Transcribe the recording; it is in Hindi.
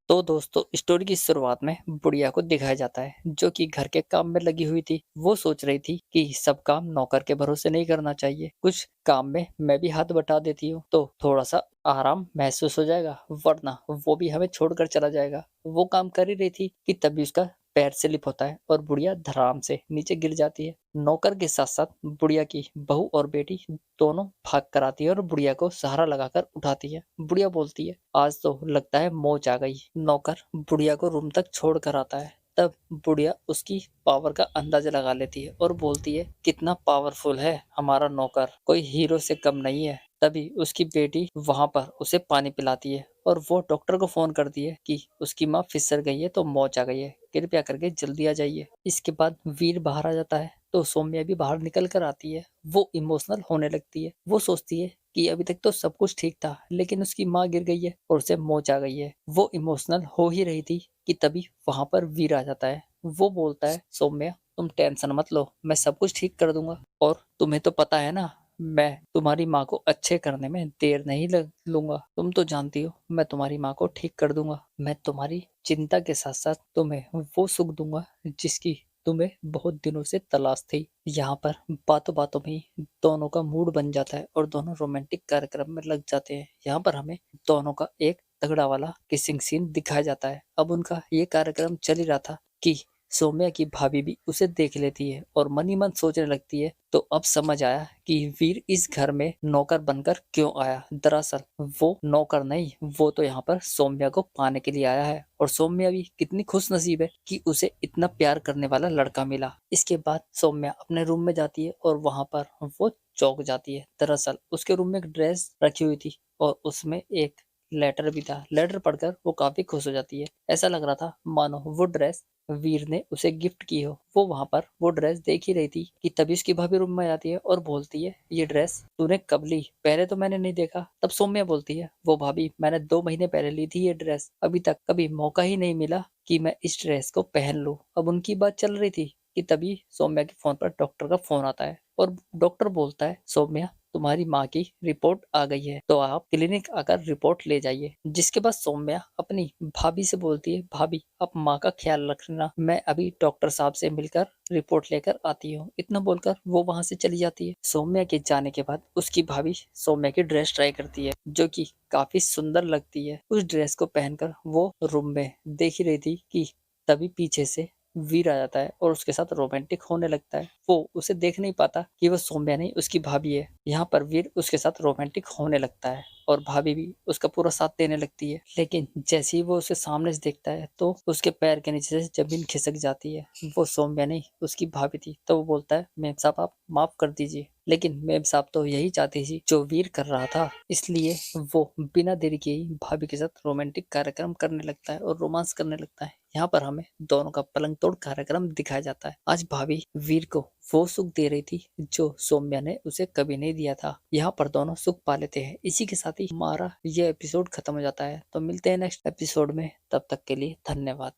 तो दोस्तों स्टोरी की शुरुआत में बुढ़िया को दिखाया जाता है जो कि घर के काम में लगी हुई थी। वो सोच रही थी कि सब काम नौकर के भरोसे नहीं करना चाहिए, कुछ काम में मैं भी हाथ बटा देती हूँ तो थोड़ा सा आराम महसूस हो जाएगा, वरना वो भी हमें छोड़कर चला जाएगा। वो काम कर ही रही थी कि तभी उसका पैर स्लिप होता है और बुढ़िया धड़ाम से नीचे गिर जाती है। नौकर के साथ साथ बुढ़िया की बहू और बेटी दोनों भाग कर आती है और बुढ़िया को सहारा लगाकर उठाती है। बुढ़िया बोलती है, आज तो लगता है मौज आ गई। नौकर बुढ़िया को रूम तक छोड़ कर आता है। तब बुढ़िया उसकी पावर का अंदाजा लगा लेती है और बोलती है, कितना पावरफुल है हमारा नौकर, कोई हीरो से कम नहीं है। तभी उसकी बेटी वहां पर उसे पानी पिलाती है और वो डॉक्टर को फोन करती है कि उसकी माँ फिसल गई है तो मौत आ गई है, कृपया करके जल्दी आ जाइए। इसके बाद वीर बाहर आ जाता है तो सौम्या भी बाहर निकल कर आती है। वो इमोशनल होने लगती है। वो सोचती है कि अभी तक तो सब कुछ ठीक था, लेकिन उसकी माँ गिर गई है और उसे मौत आ गई है। वो इमोशनल हो ही रही थी कि तभी वहां पर वीर आ जाता है। वो बोलता है, सौम्या तुम टेंशन मत लो, मैं सब कुछ ठीक कर दूंगा। और तुम्हें तो पता है ना, मैं तुम्हारी माँ को अच्छे करने में देर नहीं लूंगा। तुम तो जानती हो मैं तुम्हारी माँ को ठीक कर दूंगा। मैं तुम्हारी चिंता के साथ साथ तुम्हें वो सुख दूंगा जिसकी तुम्हें बहुत दिनों से तलाश थी। यहाँ पर बातों बातों में ही दोनों का मूड बन जाता है और दोनों रोमांटिक कार्यक्रम में लग जाते हैं। यहाँ पर हमें दोनों का एक तगड़ा वाला किसिंग सीन दिखाया जाता है। अब उनका ये कार्यक्रम चल ही रहा था कि सौम्या की भाभी भी उसे देख लेती है और मन ही मन सोचने लगती है। तो अब समझ आया कि वीर इस घर में नौकर बनकर क्यों आया। दरअसल वो नौकर नहीं, वो तो यहाँ पर सौम्या को पाने के लिए आया है। और सौम्या भी कितनी खुश नसीब है कि उसे इतना प्यार करने वाला लड़का मिला। इसके बाद सौम्या अपने रूम में जाती है और वहां पर वो चौंक जाती है। दरअसल उसके रूम में एक ड्रेस रखी हुई थी और उसमें एक लेटर भी था। लेटर पढ़कर वो काफी खुश हो जाती है। ऐसा लग रहा था मानो वो ड्रेस वीर ने उसे गिफ्ट की हो। वो वहां पर वो ड्रेस देख ही रही थी कि तभी उसकी भाभी रूम में आती है और बोलती है, ये ड्रेस तूने कब ली? पहले तो मैंने नहीं देखा। तब सौम्या बोलती है, वो भाभी मैंने 2 महीने पहले ली थी ये ड्रेस, अभी तक कभी मौका ही नहीं मिला कि मैं इस ड्रेस को पहन लूं। अब उनकी बात चल रही थी कि तभी सौम्या के फोन पर डॉक्टर का फोन आता है और डॉक्टर बोलता है, सौम्या तुम्हारी माँ की रिपोर्ट आ गई है तो आप क्लिनिक आकर रिपोर्ट ले जाइए। जिसके बाद सौम्या अपनी भाभी से बोलती है, भाभी आप माँ का ख्याल रखना, मैं अभी डॉक्टर साहब से मिलकर रिपोर्ट लेकर आती हूँ। इतना बोलकर वो वहां से चली जाती है। सौम्या के जाने के बाद उसकी भाभी सौम्या की ड्रेस ट्राई करती है जो कि काफी सुंदर लगती है। उस ड्रेस को पहनकर वो रूम में देख ही रही थी कि तभी पीछे से वीर आ जाता है और उसके साथ रोमांटिक होने लगता है। वो उसे देख नहीं पाता कि वो सौम्या नहीं उसकी भाभी है। यहाँ पर वीर उसके साथ रोमांटिक होने लगता है और भाभी भी उसका पूरा साथ देने लगती है। लेकिन जैसे ही वो उसे सामने से देखता है तो उसके पैर के नीचे से जमीन खिसक जाती है। वो सौम्या नहीं उसकी भाभी थी। तो वो बोलता है, मेम साहब आप माफ कर दीजिए, लेकिन मेम साहब तो यही चाहती थी जो वीर कर रहा था। इसलिए वो बिना देरी के ही भाभी के साथ रोमांटिक कार्यक्रम करने लगता है और रोमांस करने लगता है। यहाँ पर हमें दोनों का पलंग तोड़ कार्यक्रम दिखाया जाता है। आज भाभी वीर को वो सुख दे रही थी जो सौम्या ने उसे कभी नहीं दिया था। यहाँ पर दोनों सुख पा लेते हैं। इसी के साथ ही हमारा ये एपिसोड खत्म हो जाता है। तो मिलते हैं नेक्स्ट एपिसोड में, तब तक के लिए धन्यवाद।